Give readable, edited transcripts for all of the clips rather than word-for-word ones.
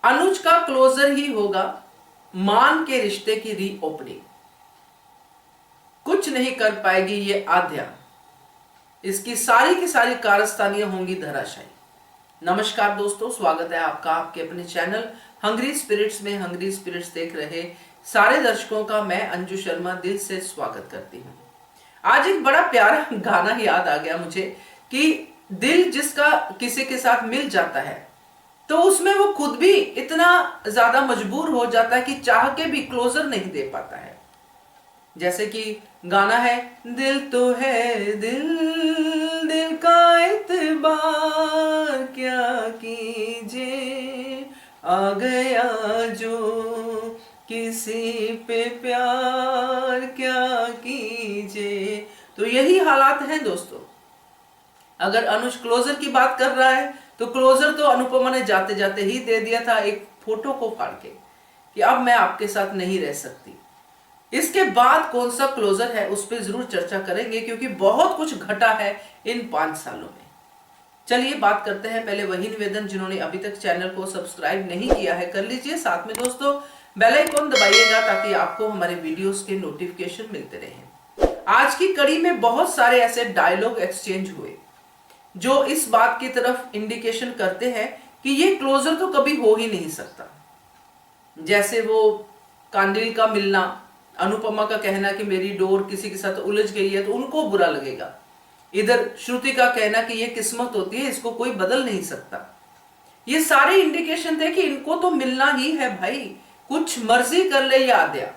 अनुज का क्लोजर ही होगा मान के रिश्ते की रीओपनिंग। कुछ नहीं कर पाएगी ये आद्या, इसकी सारी की सारी कारस्तानियां होंगी धराशायी। नमस्कार दोस्तों, स्वागत है आपका आपके अपने चैनल हंग्री स्पिरिट्स में। हंग्री स्पिरिट्स देख रहे सारे दर्शकों का मैं अंजू शर्मा दिल से स्वागत करती हूँ। आज एक बड़ा प्यारा गाना याद आ गया मुझे कि दिल जिसका किसी के साथ मिल जाता है तो उसमें वो खुद भी इतना ज्यादा मजबूर हो जाता है कि चाह के भी क्लोजर नहीं दे पाता है। जैसे कि गाना है, दिल तो है दिल, दिल का एतबार क्या कीजिए, आ गया जो किसी पे प्यार क्या कीजिए। तो यही हालात हैं दोस्तों। अगर अनुज क्लोजर की बात कर रहा है तो क्लोजर तो अनुपमा ने जाते जाते ही दे दिया था, एक फोटो को फाड़ के, कि अब मैं आपके साथ नहीं रह सकती। इसके बाद कौन सा क्लोजर है उस पर जरूर चर्चा करेंगे, क्योंकि बहुत कुछ घटा है इन 5 सालों में। चलिए बात करते हैं। पहले वही निवेदन, जिन्होंने अभी तक चैनल को सब्सक्राइब नहीं किया है कर लीजिए, साथ में दोस्तों बेल आइकन दबाइएगा ताकि आपको हमारे वीडियोस के नोटिफिकेशन मिलते रहें। आज की कड़ी में बहुत सारे ऐसे डायलॉग एक्सचेंज हुए जो इस बात की तरफ इंडिकेशन करते हैं कि ये क्लोजर तो कभी हो ही नहीं सकता। जैसे वो कांडिल का मिलना, अनुपमा का कहना कि मेरी डोर किसी के साथ उलझ गई है तो उनको बुरा लगेगा। इधर श्रुति का कहना कि ये किस्मत होती है, इसको कोई बदल नहीं सकता। ये सारे इंडिकेशन थे कि इनको तो मिलना ही है भाई, कुछ मर्जी कर ले या आद्या,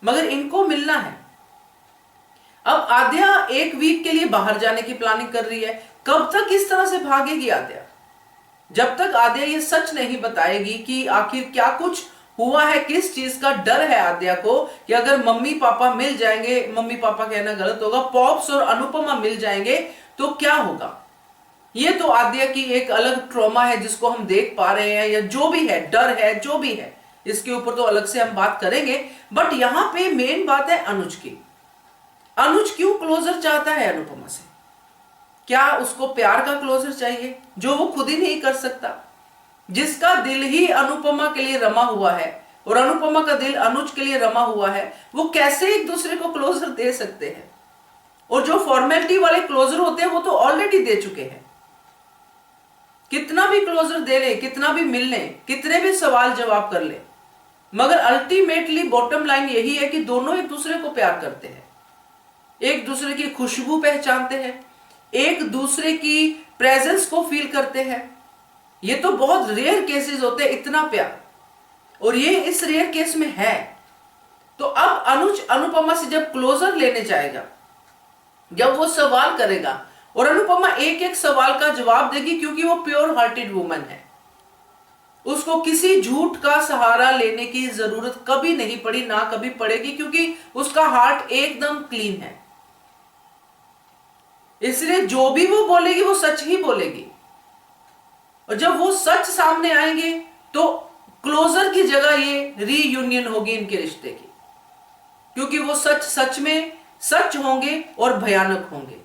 मगर इनको मिलना है। अब आद्या एक वीक के लिए बाहर जाने की प्लानिंग कर रही है। कब तक इस तरह से भागेगी आद्या? जब तक आद्या ये सच नहीं बताएगी कि आखिर क्या कुछ हुआ है, किस चीज का डर है आद्या को, कि अगर मम्मी पापा मिल जाएंगे, मम्मी पापा कहना गलत होगा, पॉप्स और अनुपमा मिल जाएंगे तो क्या होगा। ये तो आद्या की एक अलग ट्रॉमा है जिसको हम देख पा रहे हैं, या जो भी है, डर है, जो भी है, इसके ऊपर तो अलग से हम बात करेंगे। बट यहां पे मेन बात है अनुज की। अनुज क्यों क्लोजर चाहता है अनुपमा से? क्या उसको प्यार का क्लोजर चाहिए जो वो खुद ही नहीं कर सकता? जिसका दिल ही अनुपमा के लिए रमा हुआ है और अनुपमा का दिल अनुज के लिए रमा हुआ है, वो कैसे एक दूसरे को क्लोजर दे सकते हैं? और जो फॉर्मेलिटी वाले क्लोजर होते हैं वो तो ऑलरेडी दे चुके हैं। कितना भी क्लोजर दे ले, कितना भी मिल ले, कितने भी सवाल जवाब कर ले, मगर अल्टीमेटली बॉटम लाइन यही है कि दोनों एक दूसरे को प्यार करते हैं, एक दूसरे की खुशबू पहचानते हैं, एक दूसरे की प्रेजेंस को फील करते हैं। ये तो बहुत रेयर केसेस होते हैं इतना प्यार, और ये इस रेयर केस में है। तो अब अनुज अनुपमा से जब क्लोजर लेने जाएगा, जब वो सवाल करेगा और अनुपमा एक एक सवाल का जवाब देगी, क्योंकि वो प्योर हार्टेड वुमन है, उसको किसी झूठ का सहारा लेने की जरूरत कभी नहीं पड़ी, ना कभी पड़ेगी, क्योंकि उसका हार्ट एकदम क्लीन है। इसलिए जो भी वो बोलेगी वो सच ही बोलेगी, और जब वो सच सामने आएंगे तो क्लोजर की जगह ये रीयूनियन होगी इनके रिश्ते की, क्योंकि वो सच सच में सच होंगे और भयानक होंगे।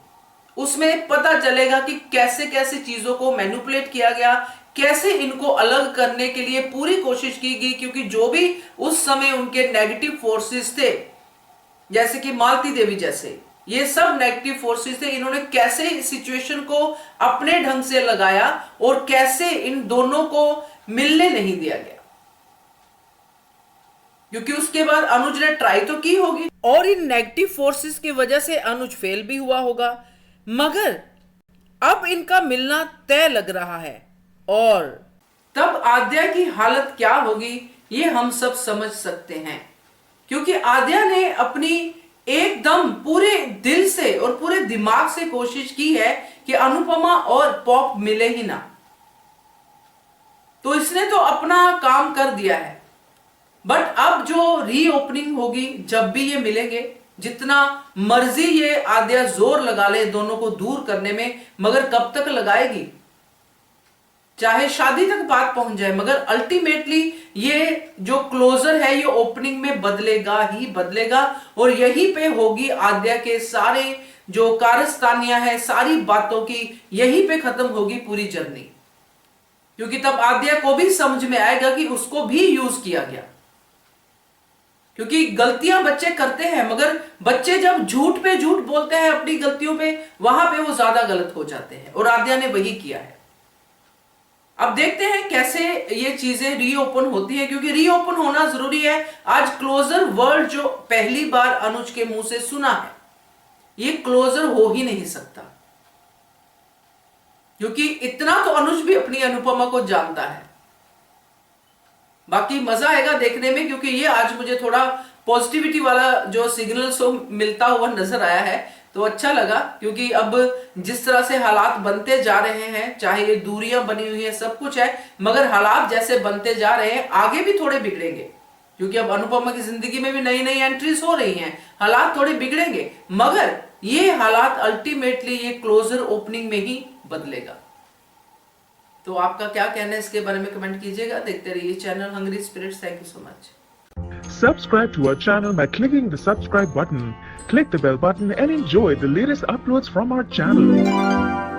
उसमें पता चलेगा कि कैसे कैसे चीजों को मैनिपुलेट किया गया, कैसे इनको अलग करने के लिए पूरी कोशिश की गई, क्योंकि जो भी उस समय उनके नेगेटिव फोर्सेस थे, जैसे कि मालती देवी जैसे, ये सब नेगेटिव फोर्सेस थे, इन्होंने कैसे सिचुएशन को अपने ढंग से लगाया और कैसे इन दोनों को मिलने नहीं दिया गया। क्योंकि उसके बाद अनुज ने ट्राई तो की होगी और इन नेगेटिव फोर्सेस की वजह से अनुज फेल भी हुआ होगा, मगर अब इनका मिलना तय लग रहा है। और तब आद्या की हालत क्या होगी ये हम सब समझ सकते हैं, क्योंकि आद्या ने अपनी एकदम पूरे दिल से और पूरे दिमाग से कोशिश की है कि अनुपमा और पॉप मिले ही ना। तो इसने तो अपना काम कर दिया है। बट अब जो रीओपनिंग होगी, जब भी ये मिलेंगे, जितना मर्जी ये आद्या जोर लगा ले दोनों को दूर करने में, मगर कब तक लगाएगी? चाहे शादी तक बात पहुंच जाए, मगर अल्टीमेटली ये जो क्लोजर है ये ओपनिंग में बदलेगा ही बदलेगा, और यहीं पे होगी आद्या के सारे जो कारस्तानियां है, सारी बातों की यहीं पे खत्म होगी पूरी जर्नी। क्योंकि तब आद्या को भी समझ में आएगा कि उसको भी यूज किया गया। क्योंकि गलतियां बच्चे करते हैं, मगर बच्चे जब झूठ पे झूठ बोलते हैं अपनी गलतियों पे, वहां पे वो ज्यादा गलत हो जाते हैं, और आद्या ने वही किया है। अब देखते हैं कैसे ये चीजें रीओपन होती है, क्योंकि रीओपन होना जरूरी है। आज क्लोजर वर्ड जो पहली बार अनुज के मुंह से सुना है, ये क्लोजर हो ही नहीं सकता, क्योंकि इतना तो अनुज भी अपनी अनुपमा को जानता है। बाकी मजा आएगा देखने में, क्योंकि ये आज मुझे थोड़ा पॉजिटिविटी वाला जो सिग्नल सो मिलता हुआ नजर आया है, तो अच्छा लगा। क्योंकि अब जिस तरह से हालात बनते जा रहे हैं, चाहे ये दूरियां बनी हुई है, सब कुछ है, मगर हालात जैसे बनते जा रहे हैं आगे भी थोड़े बिगड़ेंगे, क्योंकि अब अनुपमा की जिंदगी में भी नई नई एंट्रीज हो रही हैं, हालात थोड़े बिगड़ेंगे, मगर ये हालात अल्टीमेटली ये क्लोजर ओपनिंग में ही बदलेगा। तो आपका क्या कहना है इसके बारे में कमेंट कीजिएगा। देखते रहिए channel hungry spirits. Thank you so much. Subscribe to our channel by clicking the subscribe button. Click the bell button and enjoy the latest uploads from our channel.